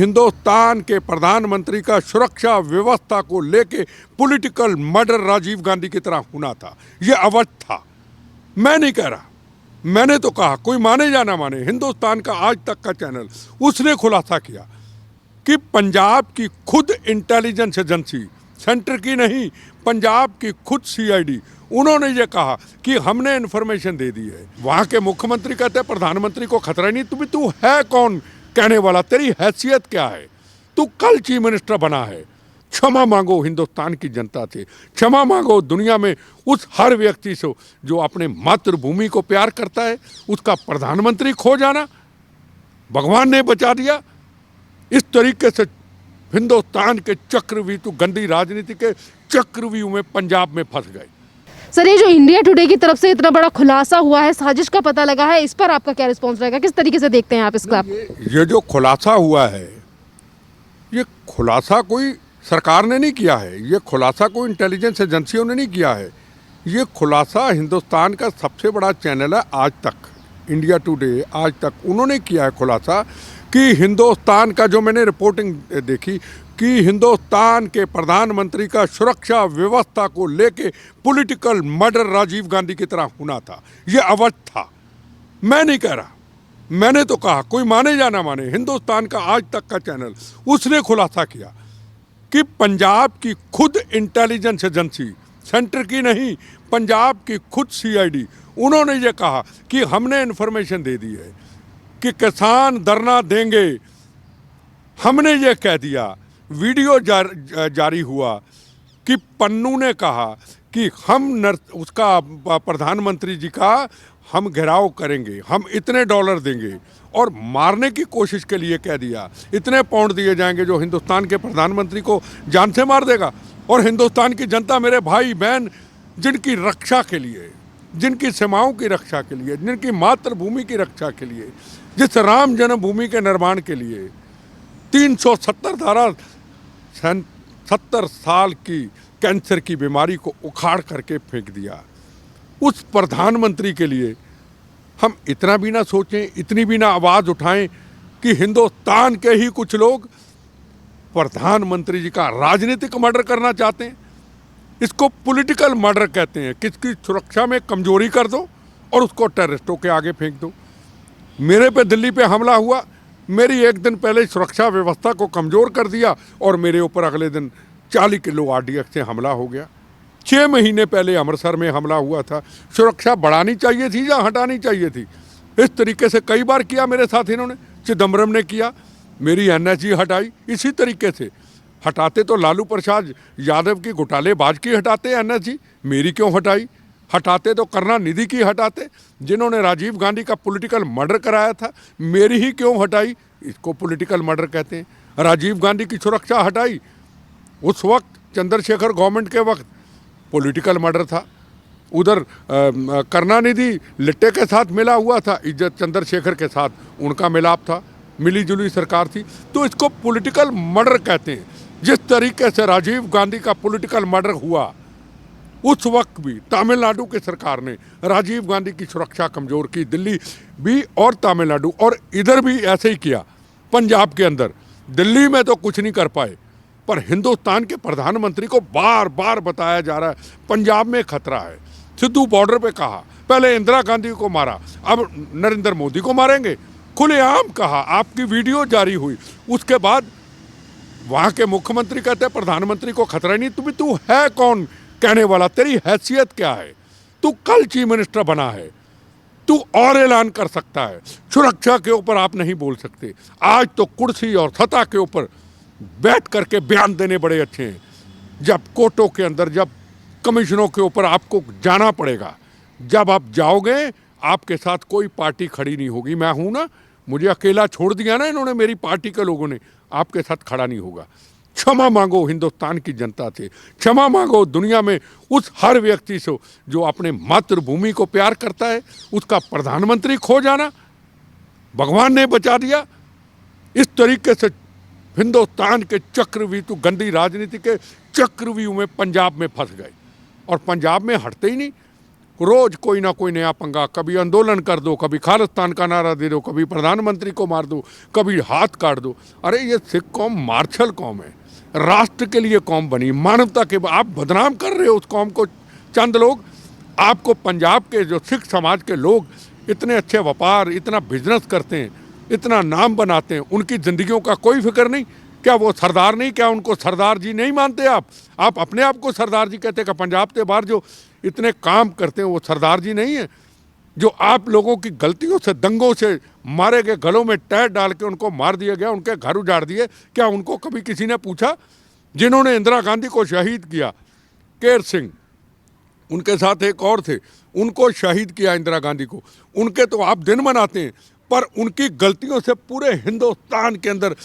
हिंदुस्तान के प्रधानमंत्री का सुरक्षा व्यवस्था को लेके पॉलिटिकल मर्डर राजीव गांधी की तरह होना था। यह अवध था। मैं नहीं कह रहा, मैंने तो कहा, कोई माने या ना माने, हिंदुस्तान का आज तक का चैनल उसने खुलासा किया कि पंजाब की खुद इंटेलिजेंस एजेंसी, सेंटर की नहीं, पंजाब की खुद सीआईडी, उन्होंने ये कहा कि हमने इन्फॉर्मेशन दे दी है। वहां के मुख्यमंत्री कहते हैं प्रधानमंत्री को खतरा नहीं। तू है कौन कहने वाला? तेरी हैसियत क्या है? तू कल चीफ मिनिस्टर बना है। क्षमा मांगो हिंदुस्तान की जनता से, क्षमा मांगो दुनिया में उस हर व्यक्ति से जो अपने मातृभूमि को प्यार करता है। उसका प्रधानमंत्री खो जाना भगवान ने बचा दिया। इस तरीके से हिंदुस्तान के चक्रव्यूह, गंदी राजनीति के चक्रव्यूह में पंजाब में फंस गए। सर, ये जो इंडिया टुडे की तरफ से इतना बड़ा खुलासा हुआ है, साजिश का पता लगा है, इस पर आपका क्या रिस्पॉन्स रहेगा? किस तरीके से देखते हैं आप इसका? ये जो खुलासा हुआ है, ये खुलासा कोई सरकार ने नहीं किया है, ये खुलासा कोई इंटेलिजेंस एजेंसियों ने नहीं किया है। ये खुलासा हिंदुस्तान का सबसे बड़ा चैनल है आज तक, इंडिया टुडे, आज तक उन्होंने किया है खुलासा कि हिंदुस्तान का, जो मैंने रिपोर्टिंग देखी, कि हिंदुस्तान के प्रधानमंत्री का सुरक्षा व्यवस्था को लेके पॉलिटिकल मर्डर राजीव गांधी की तरह होना था। यह अवध था। मैं नहीं कह रहा, मैंने तो कहा, कोई माने या ना माने, हिंदुस्तान का आज तक का चैनल उसने खुलासा किया कि पंजाब की खुद इंटेलिजेंस एजेंसी, सेंटर की नहीं, पंजाब की खुद सीआईडी, उन्होंने ये कहा कि हमने इन्फॉर्मेशन दे दी है कि किसान धरना देंगे। हमने ये कह दिया, वीडियो जारी हुआ कि पन्नू ने कहा कि हम उसका प्रधानमंत्री जी का हम घेराव करेंगे, हम इतने डॉलर देंगे, और मारने की कोशिश के लिए कह दिया इतने पाउंड दिए जाएंगे जो हिंदुस्तान के प्रधानमंत्री को जान से मार देगा। और हिंदुस्तान की जनता, मेरे भाई बहन, जिनकी रक्षा के लिए, जिनकी सीमाओं की रक्षा के लिए, जिनकी मातृभूमि की रक्षा के लिए, जिस राम जन्मभूमि के निर्माण के लिए 370 धारा 70 साल की कैंसर की बीमारी को उखाड़ करके फेंक दिया, उस प्रधानमंत्री के लिए हम इतना भी ना सोचें, इतनी भी ना आवाज़ उठाएं कि हिंदुस्तान के ही कुछ लोग प्रधानमंत्री जी का राजनीतिक मर्डर करना चाहते हैं। इसको पॉलिटिकल मर्डर कहते हैं। किसकी सुरक्षा में कमजोरी कर दो और उसको टेररिस्टों के आगे फेंक दो। मेरे पे दिल्ली पे हमला हुआ, मेरी एक दिन पहले सुरक्षा व्यवस्था को कमज़ोर कर दिया और मेरे ऊपर अगले दिन 40 किलो आरडीएक्स से हमला हो गया। 6 महीने पहले अमृतसर में हमला हुआ था। सुरक्षा बढ़ानी चाहिए थी या हटानी चाहिए थी? इस तरीके से कई बार किया मेरे साथ इन्होंने। चिदम्बरम ने किया, मेरी एनएसजी हटाई। इसी तरीके से हटाते तो लालू प्रसाद यादव की घोटालेबाज की हटाते एनएसजी, मेरी क्यों हटाई? हटाते तो करुणानिधि की हटाते, जिन्होंने राजीव गांधी का पॉलिटिकल मर्डर कराया था, मेरी ही क्यों हटाई? इसको पॉलिटिकल मर्डर कहते हैं। राजीव गांधी की सुरक्षा हटाई, उस वक्त चंद्रशेखर गवर्नमेंट के वक्त पॉलिटिकल मर्डर था। उधर करुणानिधि लिट्टे के साथ मिला हुआ था, इज्जत चंद्रशेखर के साथ उनका मिलाप था, मिली जुली सरकार थी, तो इसको पॉलिटिकल मर्डर कहते हैं। जिस तरीके से राजीव गांधी का पॉलिटिकल मर्डर हुआ, उस वक्त भी तमिलनाडु की सरकार ने राजीव गांधी की सुरक्षा कमज़ोर की, दिल्ली भी और तमिलनाडु, और इधर भी ऐसे ही किया। पंजाब के अंदर, दिल्ली में तो कुछ नहीं कर पाए, पर हिंदुस्तान के प्रधानमंत्री को बार बार बताया जा रहा है पंजाब में खतरा है। सिद्धू बॉर्डर पे कहा, पहले इंदिरा गांधी को मारा, अब नरेंद्र मोदी को मारेंगे, खुलेआम कहा, आपकी वीडियो जारी हुई। उसके बाद वहाँ के मुख्यमंत्री कहते हैं प्रधानमंत्री को खतरा नहीं। तू है कौन कहने वाला? तेरी हैसियत क्या है? तू कल चीफ मिनिस्टर बना है, तू और ऐलान कर सकता है। सुरक्षा के ऊपर आप नहीं बोल सकते। आज तो कुर्सी और सत्ता के ऊपर बैठ करके बयान देने बड़े अच्छे हैं। जब कोर्टों के अंदर, जब कमिश्नरों के ऊपर आपको जाना पड़ेगा, जब आप जाओगे, आपके साथ कोई पार्टी खड़ी नहीं होगी। मैं हूं ना, मुझे अकेला छोड़ दिया ना इन्होंने, मेरी पार्टी के लोगों ने, आपके साथ खड़ा नहीं होगा। क्षमा मांगो हिंदुस्तान की जनता से, क्षमा मांगो दुनिया में उस हर व्यक्ति से जो अपने मातृभूमि को प्यार करता है। उसका प्रधानमंत्री खो जाना भगवान ने बचा दिया। इस तरीके से हिंदुस्तान के चक्रव्यूह, गंदी राजनीति के चक्रव्यूह में पंजाब में फंस गए, और पंजाब में हटते ही नहीं। रोज कोई ना कोई नया पंगा, कभी आंदोलन कर दो, कभी खालिस्तान का नारा दे दो, कभी प्रधानमंत्री को मार दो, कभी हाथ काट दो। अरे ये सिख कौम मार्शल कौम है, राष्ट्र के लिए कौम बनी, मानवता के, आप बदनाम कर रहे हो उस कौम को। चंद लोग, आपको पंजाब के जो सिख समाज के लोग इतने अच्छे व्यापार, इतना बिजनेस करते हैं, इतना नाम बनाते हैं, उनकी ज़िंदगियों का कोई फिक्र नहीं? क्या वो सरदार नहीं? क्या उनको सरदार जी नहीं मानते आप? आप अपने आप को सरदार जी कहते हैं? पंजाब के बाहर जो इतने काम करते हैं वो सरदार जी नहीं है? जो आप लोगों की गलतियों से, दंगों से मारे गए, गलों में टैर डाल के उनको मार दिया गया, उनके घर उजाड़ दिए, क्या उनको कभी किसी ने पूछा? जिन्होंने इंदिरा गांधी को शहीद किया, केर सिंह, उनके साथ एक और थे, उनको शहीद किया इंदिरा गांधी को, उनके तो आप दिन मनाते हैं, पर उनकी गलतियों से पूरे हिंदुस्तान के अंदर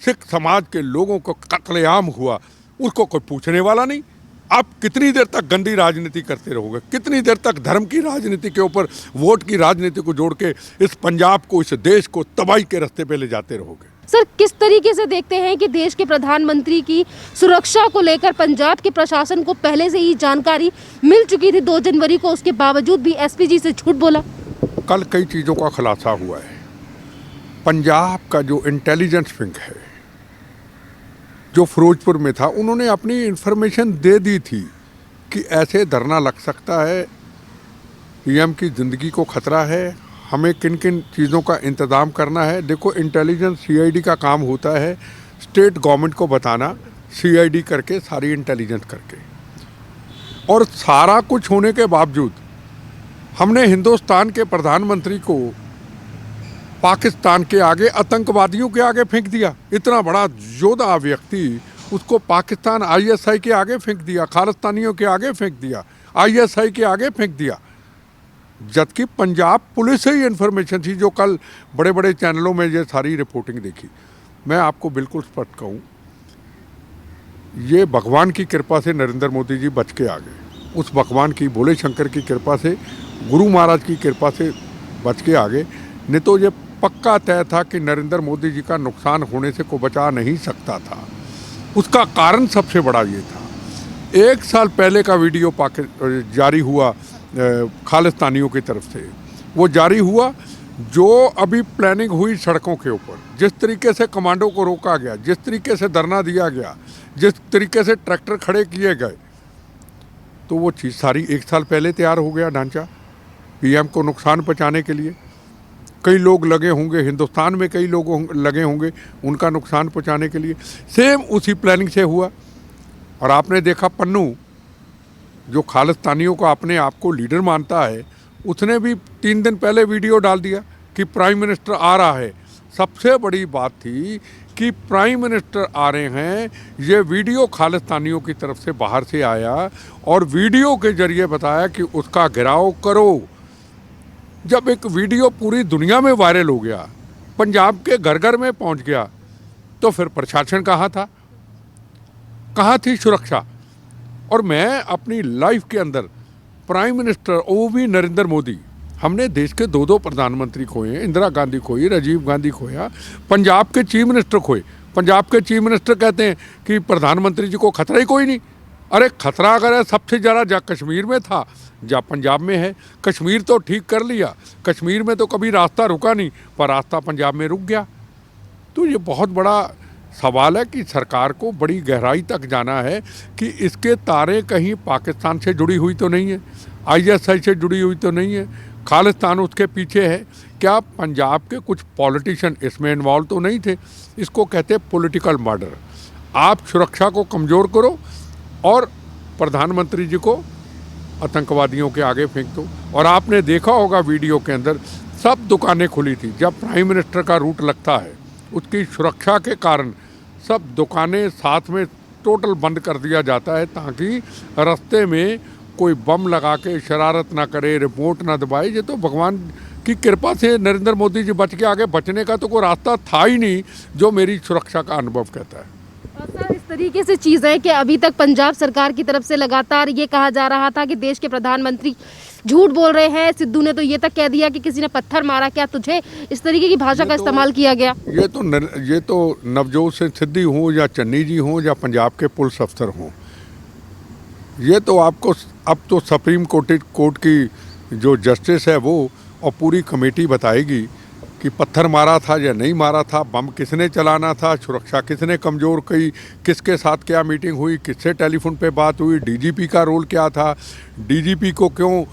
सिख समाज के लोगों को कत्लेआम हुआ, उसको कोई पूछने वाला नहीं। आप कितनी देर तक गंदी राजनीति करते रहोगे? कितनी देर तक धर्म की राजनीति के ऊपर वोट की राजनीति को जोड़ के इस पंजाब को, इस देश को तबाही के रास्ते पे ले जाते रहोगे? सर, किस तरीके से देखते हैं कि देश के प्रधानमंत्री की सुरक्षा को लेकर पंजाब के प्रशासन को पहले से ही जानकारी मिल चुकी थी 2 जनवरी को, उसके बावजूद भी एसपीजी से झूठ बोला? कल कई चीज़ों का खुलासा हुआ है। पंजाब का जो इंटेलिजेंस विंग है, जो फिरोजपुर में था, उन्होंने अपनी इंफॉर्मेशन दे दी थी कि ऐसे धरना लग सकता है, पीएम की ज़िंदगी को खतरा है, हमें किन किन चीज़ों का इंतज़ाम करना है। देखो, इंटेलिजेंस सीआईडी का काम होता है स्टेट गवर्नमेंट को बताना, सीआईडी करके, सारी इंटेलिजेंस करके, और सारा कुछ होने के बावजूद हमने हिंदुस्तान के प्रधानमंत्री को पाकिस्तान के आगे, आतंकवादियों के आगे फेंक दिया। इतना बड़ा योद्धा व्यक्ति, उसको पाकिस्तान आईएसआई के आगे फेंक दिया, खालिस्तानियों के आगे फेंक दिया, आईएसआई के आगे फेंक दिया। जबकि पंजाब पुलिस से ही इन्फॉर्मेशन थी, जो कल बड़े बड़े चैनलों में ये सारी रिपोर्टिंग देखी। मैं आपको बिल्कुल स्पष्ट कहूँ, ये भगवान की कृपा से नरेंद्र मोदी जी बच के आ गए। उस भगवान की, भोले शंकर की कृपा से, गुरु महाराज की कृपा से बच के आ गए। नहीं तो ये पक्का तय था कि नरेंद्र मोदी जी का नुकसान होने से कोई बचा नहीं सकता था। उसका कारण सबसे बड़ा ये था, 1 साल पहले का वीडियो जारी हुआ खालिस्तानियों की तरफ से, वो जारी हुआ जो अभी प्लानिंग हुई सड़कों के ऊपर, जिस तरीके से कमांडो को रोका गया, जिस तरीके से धरना दिया गया, जिस तरीके से ट्रैक्टर खड़े किए गए, तो वो चीज़ सारी 1 साल पहले तैयार हो गया ढांचा पीएम को नुकसान पहुँचाने के लिए। कई लोग लगे होंगे, हिंदुस्तान में कई लोग लगे होंगे उनका नुकसान पहुंचाने के लिए। सेम उसी प्लानिंग से हुआ। और आपने देखा, पन्नू जो खालिस्तानियों को अपने आप को लीडर मानता है, उसने भी 3 दिन पहले वीडियो डाल दिया कि प्राइम मिनिस्टर आ रहा है। सबसे बड़ी बात थी कि प्राइम मिनिस्टर आ रहे हैं, ये वीडियो खालिस्तानियों की तरफ से बाहर से आया और वीडियो के जरिए बताया कि उसका घेराव करो। जब एक वीडियो पूरी दुनिया में वायरल हो गया, पंजाब के घर घर में पहुंच गया, तो फिर प्रशासन कहाँ था? कहाँ थी सुरक्षा? और मैं अपनी लाइफ के अंदर प्राइम मिनिस्टर, वो भी नरेंद्र मोदी, हमने देश के 2 प्रधानमंत्री खोए, इंदिरा गांधी खोई, राजीव गांधी खोया, पंजाब के चीफ मिनिस्टर खोए। पंजाब के चीफ मिनिस्टर कहते हैं कि प्रधानमंत्री जी को खतरा ही कोई नहीं। अरे खतरा अगर है, सबसे ज़्यादा जा कश्मीर में था, जा पंजाब में है। कश्मीर तो ठीक कर लिया, कश्मीर में तो कभी रास्ता रुका नहीं, पर रास्ता पंजाब में रुक गया। तो ये बहुत बड़ा सवाल है कि सरकार को बड़ी गहराई तक जाना है कि इसके तारे कहीं पाकिस्तान से जुड़ी हुई तो नहीं है, आईएसआई से जुड़ी हुई तो नहीं है, खालिस्तान उसके पीछे है। क्या पंजाब के कुछ पॉलिटिशियन इसमें इन्वॉल्व तो नहीं थे? इसको कहते हैं पॉलिटिकल मर्डर। आप सुरक्षा को कमज़ोर करो और प्रधानमंत्री जी को आतंकवादियों के आगे फेंक दो। और आपने देखा होगा वीडियो के अंदर सब दुकानें खुली थी। जब प्राइम मिनिस्टर का रूट लगता है, उसकी सुरक्षा के कारण सब दुकानें साथ में टोटल बंद कर दिया जाता है, ताकि रास्ते में कोई बम लगा के शरारत ना करे, रिमोट ना दबाए। ये तो भगवान की कृपा से नरेंद्र मोदी जी बच के आगे, बचने का तो कोई रास्ता था ही नहीं, जो मेरी सुरक्षा का अनुभव कहता है। सर, इस तरीके से चीज़ है कि अभी तक पंजाब सरकार की तरफ से लगातार ये कहा जा रहा था कि देश के प्रधानमंत्री झूठ बोल रहे हैं। सिद्धू ने तो ये तक कह दिया कि किसी ने पत्थर मारा क्या तुझे, इस तरीके की भाषा का इस्तेमाल किया गया। ये तो नवजोत सिंह सिद्धू हों या चन्नी जी हों या पंजाब के पुलिस अफसर हों, ये तो आपको अब तो सुप्रीम कोर्ट की जो जस्टिस है वो और पूरी कमेटी बताएगी कि पत्थर मारा था या नहीं मारा था, बम किसने चलाना था, सुरक्षा किसने कमज़ोर की, किसके साथ क्या मीटिंग हुई, किससे टेलीफोन पे बात हुई, डीजीपी का रोल क्या था, डीजीपी को क्यों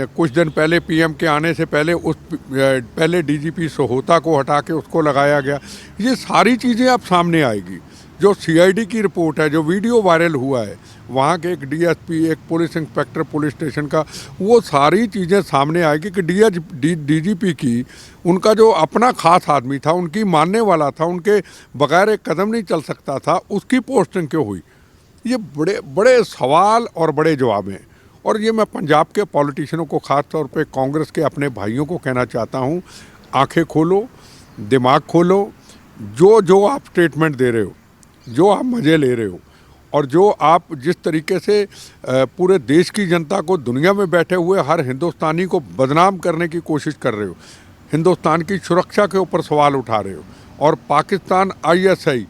कुछ दिन पहले पीएम के आने से पहले पहले डीजीपी सोहोता को हटा के उसको लगाया गया। ये सारी चीज़ें अब सामने आएगी। जो सीआईडी की रिपोर्ट है, जो वीडियो वायरल हुआ है वहाँ के एक डीएसपी, एक पुलिस इंस्पेक्टर पुलिस स्टेशन का, वो सारी चीज़ें सामने आएगी कि डीजीपी की उनका जो अपना खास आदमी था, उनकी मानने वाला था, उनके बगैर एक कदम नहीं चल सकता था, उसकी पोस्टिंग क्यों हुई। ये बड़े बड़े सवाल और बड़े जवाब हैं। और ये मैं पंजाब के पॉलिटिशियनों को, ख़ास तौर पे कांग्रेस के अपने भाइयों को कहना चाहता हूँ, आंखें खोलो, दिमाग खोलो। जो आप स्टेटमेंट दे रहे हो, जो आप मज़े ले रहे हो और जो आप जिस तरीके से पूरे देश की जनता को, दुनिया में बैठे हुए हर हिंदुस्तानी को बदनाम करने की कोशिश कर रहे हो, हिंदुस्तान की सुरक्षा के ऊपर सवाल उठा रहे हो और पाकिस्तान आईएसआई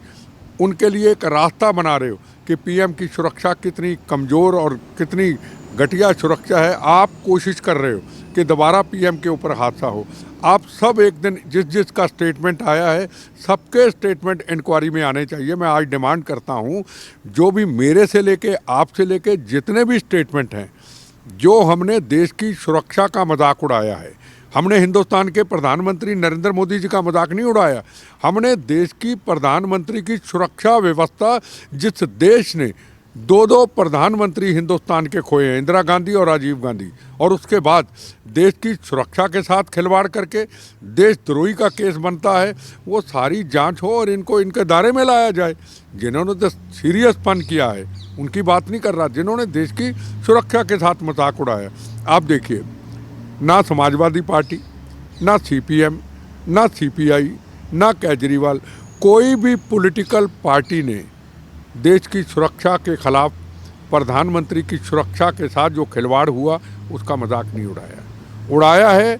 उनके लिए एक रास्ता बना रहे हो कि पीएम की सुरक्षा कितनी कमज़ोर और कितनी घटिया सुरक्षा है। आप कोशिश कर रहे हो कि दोबारा पीएम के ऊपर हादसा हो। आप सब एक दिन जिसका स्टेटमेंट आया है, सबके स्टेटमेंट इंक्वायरी में आने चाहिए। मैं आज डिमांड करता हूं, जो भी मेरे से लेके आपसे लेके जितने भी स्टेटमेंट हैं, जो हमने देश की सुरक्षा का मजाक उड़ाया है, हमने हिंदुस्तान के प्रधानमंत्री नरेंद्र मोदी जी का मजाक नहीं उड़ाया, हमने देश की प्रधानमंत्री की सुरक्षा व्यवस्था, जिस देश ने दो प्रधानमंत्री हिंदुस्तान के खोए हैं, इंदिरा गांधी और राजीव गांधी, और उसके बाद देश की सुरक्षा के साथ खिलवाड़ करके देशद्रोही का केस बनता है, वो सारी जांच हो और इनको इनके दायरे में लाया जाए। जिन्होंने तो सीरियसपन किया है उनकी बात नहीं कर रहा, जिन्होंने देश की सुरक्षा के साथ मजाक उड़ाया। आप देखिए, ना समाजवादी पार्टी, ना सीपीएम, ना सीपीआई, ना केजरीवाल, कोई भी पॉलिटिकल पार्टी ने देश की सुरक्षा के खिलाफ, प्रधानमंत्री की सुरक्षा के साथ जो खिलवाड़ हुआ उसका मजाक नहीं उड़ाया है।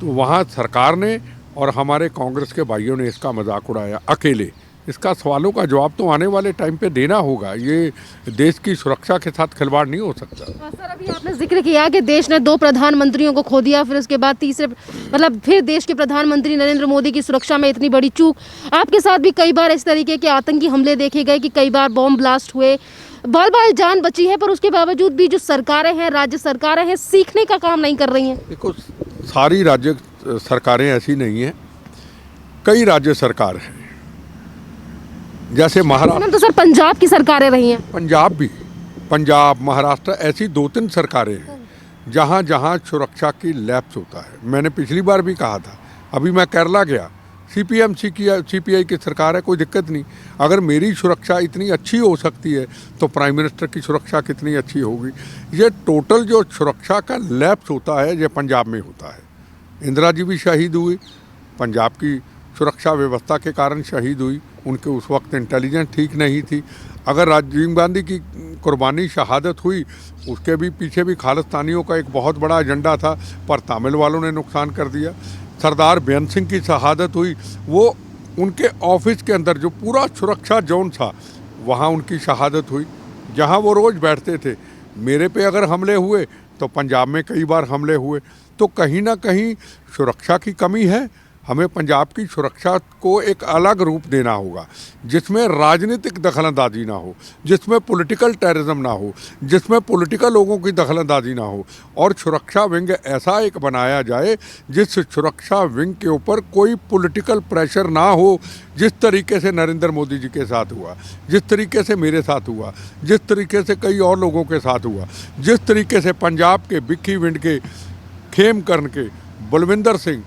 तो वहाँ सरकार ने और हमारे कांग्रेस के भाइयों ने इसका मजाक उड़ाया अकेले। इसका सवालों का जवाब तो आने वाले टाइम पे देना होगा। ये देश की सुरक्षा के साथ खिलवाड़ नहीं हो सकता। सर, अभी आपने जिक्र किया कि देश ने 2 प्रधानमंत्रियों को खो दिया, फिर उसके बाद तीसरे फिर देश के प्रधानमंत्री नरेंद्र मोदी की सुरक्षा में इतनी बड़ी चूक। आपके साथ भी कई बार इस तरीके के आतंकी हमले देखे गए कि कई बार बॉम्ब ब्लास्ट हुए, बाल जान बची है, पर उसके बावजूद भी जो सरकारें हैं, राज्य सरकारें हैं, सीखने का काम नहीं कर रही हैं। देखो, सारी राज्य सरकारें ऐसी नहीं हैं, कई राज्य सरकार हैं। जैसे महाराष्ट्र, तो सर पंजाब की सरकारें रही हैं। पंजाब, महाराष्ट्र, ऐसी 2-3 सरकारें हैं जहाँ जहाँ सुरक्षा की लैप्स होता है। मैंने पिछली बार भी कहा था, अभी मैं केरला गया, सीपीआई की सरकार है, कोई दिक्कत नहीं। अगर मेरी सुरक्षा इतनी अच्छी हो सकती है तो प्राइम मिनिस्टर की सुरक्षा कितनी अच्छी होगी। ये टोटल जो सुरक्षा का लैप्स होता है, ये पंजाब में होता है। इंदिरा जी भी शहीद हुई, पंजाब की सुरक्षा व्यवस्था के कारण शहीद हुई। उनके उस वक्त इंटेलिजेंस ठीक नहीं थी। अगर राजीव गांधी की कुर्बानी, शहादत हुई, उसके भी पीछे भी खालिस्तानियों का एक बहुत बड़ा एजेंडा था, पर तमिल वालों ने नुकसान कर दिया। सरदार बेअंत सिंह की शहादत हुई, वो उनके ऑफिस के अंदर जो पूरा सुरक्षा जोन था, वहाँ उनकी शहादत हुई, जहाँ वो रोज़ बैठते थे। मेरे पे अगर हमले हुए तो पंजाब में कई बार हमले हुए। तो कहीं ना कहीं सुरक्षा की कमी है। हमें पंजाब की सुरक्षा को एक अलग रूप देना होगा, जिसमें राजनीतिक दखलंदाजी ना हो, जिसमें पॉलिटिकल टेररिज्म ना हो, जिसमें पॉलिटिकल लोगों की दखलंदाजी ना हो, और सुरक्षा विंग ऐसा एक बनाया जाए जिस सुरक्षा विंग के ऊपर कोई पॉलिटिकल प्रेशर ना हो। जिस तरीके से नरेंद्र मोदी जी के साथ हुआ, जिस तरीके से मेरे साथ हुआ, जिस तरीके से कई और लोगों के साथ हुआ, जिस तरीके से पंजाब के भिक्खीविंड के, खेमकर्ण के, बलविंदर सिंह,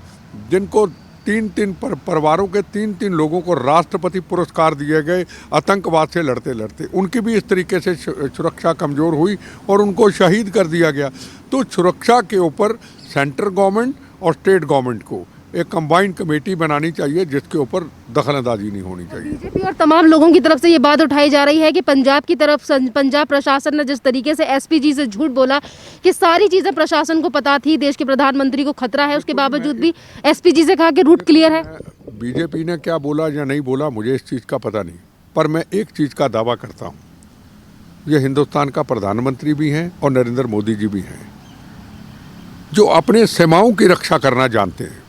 जिनको 3 परिवारों के 3 लोगों को राष्ट्रपति पुरस्कार दिए गए आतंकवाद से लड़ते लड़ते, उनकी भी इस तरीके से सुरक्षा कमज़ोर हुई और उनको शहीद कर दिया गया। तो सुरक्षा के ऊपर सेंट्रल गवर्नमेंट और स्टेट गवर्नमेंट को एक कंबाइंड कमेटी बनानी चाहिए, जिसके ऊपर दखलंदाजी नहीं होनी चाहिए। बीजेपी और तमाम लोगों की तरफ से ये बात उठाई जा रही है कि पंजाब की तरफ, पंजाब प्रशासन ने जिस तरीके से एसपीजी से झूठ बोला कि सारी चीज़ें प्रशासन को पता थी, देश के प्रधानमंत्री को खतरा है, उसके बावजूद भी एसपीजी से कहा कि रूट क्लियर है। बीजेपी ने क्या बोला या नहीं बोला मुझे इस चीज़ का पता नहीं, पर मैं एक चीज़ का दावा करता हूँ ये हिंदुस्तान का प्रधानमंत्री भी हैं और नरेंद्र मोदी जी भी हैं, जो अपने सीमाओं की रक्षा करना जानते हैं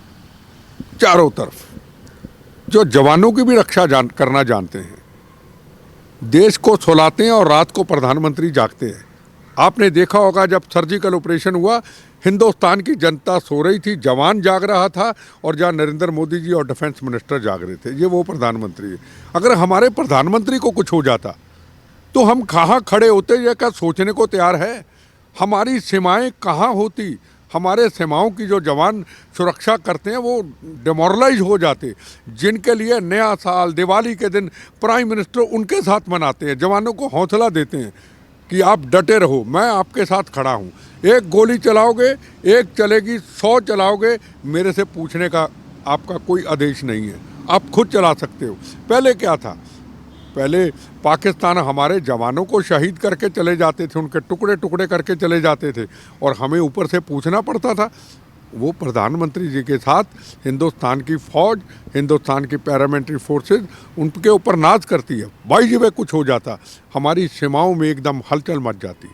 चारों तरफ, जो जवानों की भी रक्षा करना जानते हैं, देश को सुलाते हैं और रात को प्रधानमंत्री जागते हैं। आपने देखा होगा जब सर्जिकल ऑपरेशन हुआ, हिंदुस्तान की जनता सो रही थी, जवान जाग रहा था, और जहाँ नरेंद्र मोदी जी और डिफेंस मिनिस्टर जाग रहे थे। ये वो प्रधानमंत्री है। अगर हमारे प्रधानमंत्री को कुछ हो जाता तो हम कहाँ खड़े होते, ये क्या सोचने को तैयार है? हमारी सीमाएं कहाँ होती? हमारे सीमाओं की जो जवान सुरक्षा करते हैं वो डिमोरलाइज हो जाते, जिनके लिए नया साल, दिवाली के दिन प्राइम मिनिस्टर उनके साथ मनाते हैं, जवानों को हौसला देते हैं कि आप डटे रहो, मैं आपके साथ खड़ा हूँ। एक गोली चलाओगे, एक चलेगी, 100 चलाओगे, मेरे से पूछने का आपका कोई आदेश नहीं है, आप खुद चला सकते हो। पहले क्या था? पहले पाकिस्तान हमारे जवानों को शहीद करके चले जाते थे, उनके टुकड़े टुकड़े करके चले जाते थे, और हमें ऊपर से पूछना पड़ता था। वो प्रधानमंत्री जी के साथ हिंदुस्तान की फ़ौज, हिंदुस्तान की पैरामिलिट्री फोर्सेस उनके ऊपर नाज करती है। भाई जी, वे कुछ हो जाता, हमारी सीमाओं में एकदम हलचल मच जाती।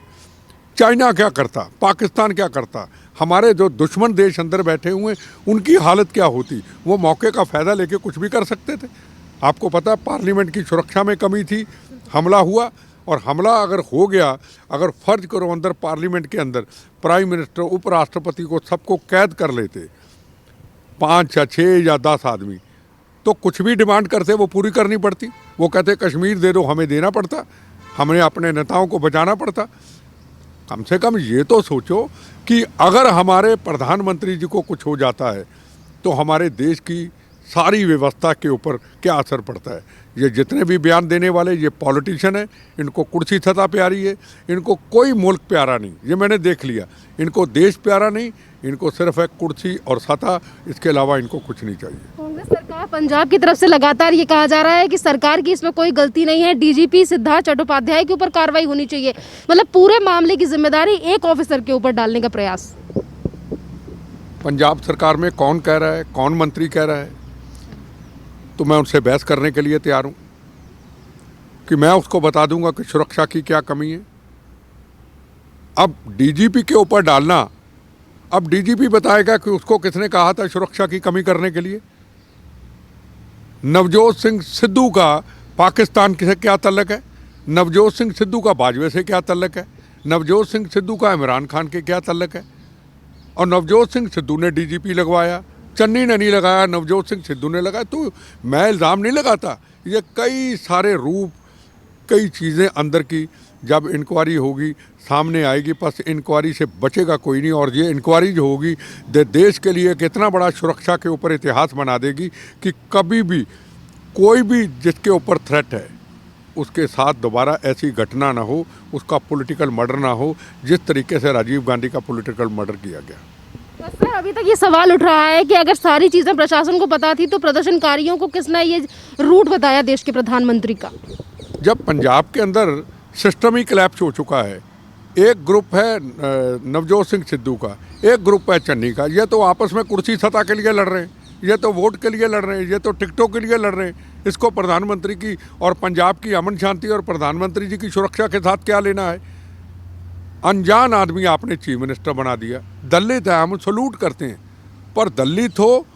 चाइना क्या करता, पाकिस्तान क्या करता, हमारे जो दुश्मन देश अंदर बैठे हुए उनकी हालत क्या होती? वो मौके का फ़ायदा लेके कुछ भी कर सकते थे। आपको पता है पार्लियामेंट की सुरक्षा में कमी थी, हमला हुआ, और हमला अगर हो गया, अगर फर्ज करो अंदर पार्लियामेंट के अंदर प्राइम मिनिस्टर, उपराष्ट्रपति को सबको कैद कर लेते 5 या 6 या 10 आदमी, तो कुछ भी डिमांड करते वो पूरी करनी पड़ती। वो कहते कश्मीर दे दो, हमें देना पड़ता, हमें अपने नेताओं को बचाना पड़ता। कम से कम ये तो सोचो कि अगर हमारे प्रधानमंत्री जी को कुछ हो जाता है तो हमारे देश की सारी व्यवस्था के ऊपर क्या असर पड़ता है। ये जितने भी बयान देने वाले ये पॉलिटिशियन है, इनको कुर्सी सत्ता प्यारी है, इनको कोई मुल्क प्यारा नहीं। ये मैंने देख लिया, इनको देश प्यारा नहीं, इनको सिर्फ एक कुर्सी और सत्ता, इसके अलावा इनको कुछ नहीं चाहिए। कांग्रेस सरकार पंजाब की तरफ से लगातार ये कहा जा रहा है कि सरकार की इसमें कोई गलती नहीं है, डीजीपी सिद्धार्थ चट्टोपाध्याय के ऊपर कार्रवाई होनी चाहिए, मतलब पूरे मामले की जिम्मेदारी एक ऑफिसर के ऊपर डालने का प्रयास। पंजाब सरकार में कौन कह रहा है, कौन मंत्री कह रहा है? तो मैं उनसे बहस करने के लिए तैयार हूँ कि मैं उसको बता दूंगा कि सुरक्षा की क्या कमी है। अब डीजीपी के ऊपर डालना, अब डीजीपी बताएगा कि उसको किसने कहा था सुरक्षा की कमी करने के लिए। नवजोत सिंह सिद्धू का पाकिस्तान से क्या तल्लक है? नवजोत सिंह सिद्धू का बाजवे से क्या तल्लक है? नवजोत सिंह सिद्धू का इमरान खान के क्या तल्लक है? और नवजोत सिंह सिद्धू ने डीजीपी लगवाया, चन्नी ने नहीं लगाया, नवजोत सिंह सिद्धू ने लगाया। तो मैं इल्ज़ाम नहीं लगाता, ये कई सारे रूप, कई चीज़ें अंदर की जब इंक्वायरी होगी सामने आएगी, बस इंक्वायरी से बचेगा कोई नहीं। और ये इंक्वायरी जो होगी देश के लिए एक इतना बड़ा सुरक्षा के ऊपर इतिहास बना देगी कि कभी भी कोई भी जिसके ऊपर थ्रेट है उसके साथ दोबारा ऐसी घटना ना हो, उसका पॉलिटिकल मर्डर ना हो, जिस तरीके से राजीव गांधी का पॉलिटिकल मर्डर किया गया। सर, अभी तक ये सवाल उठ रहा है कि अगर सारी चीज़ें प्रशासन को पता थी तो प्रदर्शनकारियों को किसने ये रूट बताया देश के प्रधानमंत्री का? जब पंजाब के अंदर सिस्टम ही कोलैप्स हो चुका है, एक ग्रुप है नवजोत सिंह सिद्धू का, एक ग्रुप है चन्नी का, ये तो आपस में कुर्सी सत्ता के लिए लड़ रहे हैं, ये तो वोट के लिए लड़ रहे हैं, ये तो टिकटों के लिए लड़ रहे हैं। इसको प्रधानमंत्री की और पंजाब की अमन शांति और प्रधानमंत्री जी की सुरक्षा के साथ क्या लेना है? अनजान आदमी आपने चीफ मिनिस्टर बना दिया। दलित है, हम सलूट करते हैं, पर दलित हो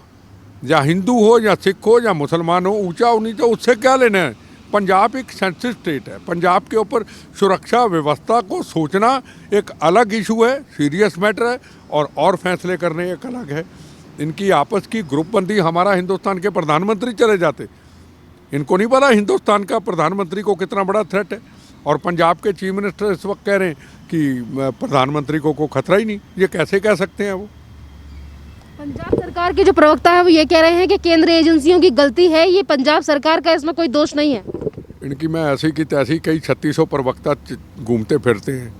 या हिंदू हो या सिख हो या मुसलमान हो, ऊंचा हो नीचा, उससे क्या लेना है? पंजाब एक सेंसिटिव स्टेट है, पंजाब के ऊपर सुरक्षा व्यवस्था को सोचना एक अलग इशू है, सीरियस मैटर है, और फैसले करने एक अलग है। इनकी आपस की ग्रुपबंदी, हमारा हिंदुस्तान के प्रधानमंत्री चले जाते, इनको नहीं पता हिंदुस्तान का प्रधानमंत्री को कितना बड़ा थ्रेट है। और पंजाब के चीफ मिनिस्टर इस वक्त कह रहे हैं कि प्रधानमंत्री को खतरा ही नहीं। ये कैसे कह सकते हैं? वो पंजाब सरकार के जो प्रवक्ता है वो ये कह रहे हैं कि केंद्रीय एजेंसियों की गलती है, ये पंजाब सरकार का इसमें कोई दोष नहीं है। इनकी मैं ऐसी की तैसी कई 3600 प्रवक्ता घूमते फिरते हैं,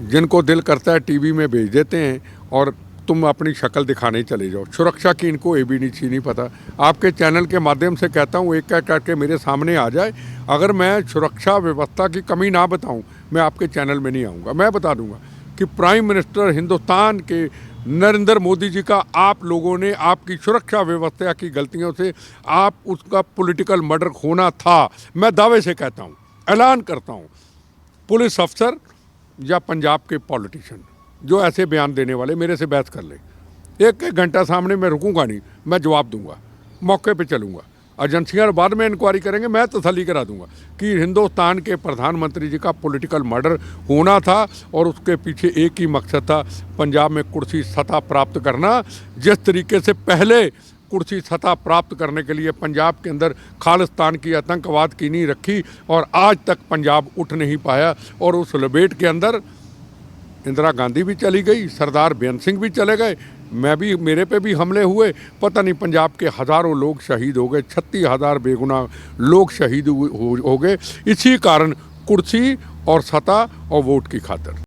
जिनको दिल करता है टीवी में भेज देते हैं और तुम अपनी शक्ल दिखाने चले जाओ। सुरक्षा की इनको ABC नहीं पता। आपके चैनल के माध्यम से कहता हूँ, एक एक करके मेरे सामने आ जाए, अगर मैं सुरक्षा व्यवस्था की कमी ना बताऊँ, मैं आपके चैनल में नहीं आऊँगा। मैं बता दूँगा कि प्राइम मिनिस्टर हिंदुस्तान के नरेंद्र मोदी जी का आप लोगों ने, आपकी सुरक्षा व्यवस्था की गलतियों से आप उसका पॉलिटिकल मर्डर होना था। मैं दावे से कहता हूँ, ऐलान करता हूँ, पुलिस अफसर या पंजाब के पॉलिटिशियन जो ऐसे बयान देने वाले मेरे से बहस कर लें, एक एक घंटा सामने मैं रुकूंगा नहीं, मैं जवाब दूंगा, मौके पे चलूंगा। एजेंसियां बाद में इंक्वायरी करेंगे, मैं तसल्ली करा दूंगा कि हिंदुस्तान के प्रधानमंत्री जी का पॉलिटिकल मर्डर होना था और उसके पीछे एक ही मकसद था, पंजाब में कुर्सी सत्ता प्राप्त करना। जिस तरीके से पहले कुर्सी सत्ता प्राप्त करने के लिए पंजाब के अंदर खालिस्तान की आतंकवाद की नींव रखी और आज तक पंजाब उठ नहीं पाया, और उस लपेट के अंदर इंदिरा गांधी भी चली गई, सरदार बेअंत सिंह भी चले गए, मैं भी, मेरे पे भी हमले हुए, पता नहीं पंजाब के हज़ारों लोग शहीद हो गए, 36,000 बेगुनाह लोग शहीद हो गए, इसी कारण कुर्सी और सत्ता और वोट की खातिर।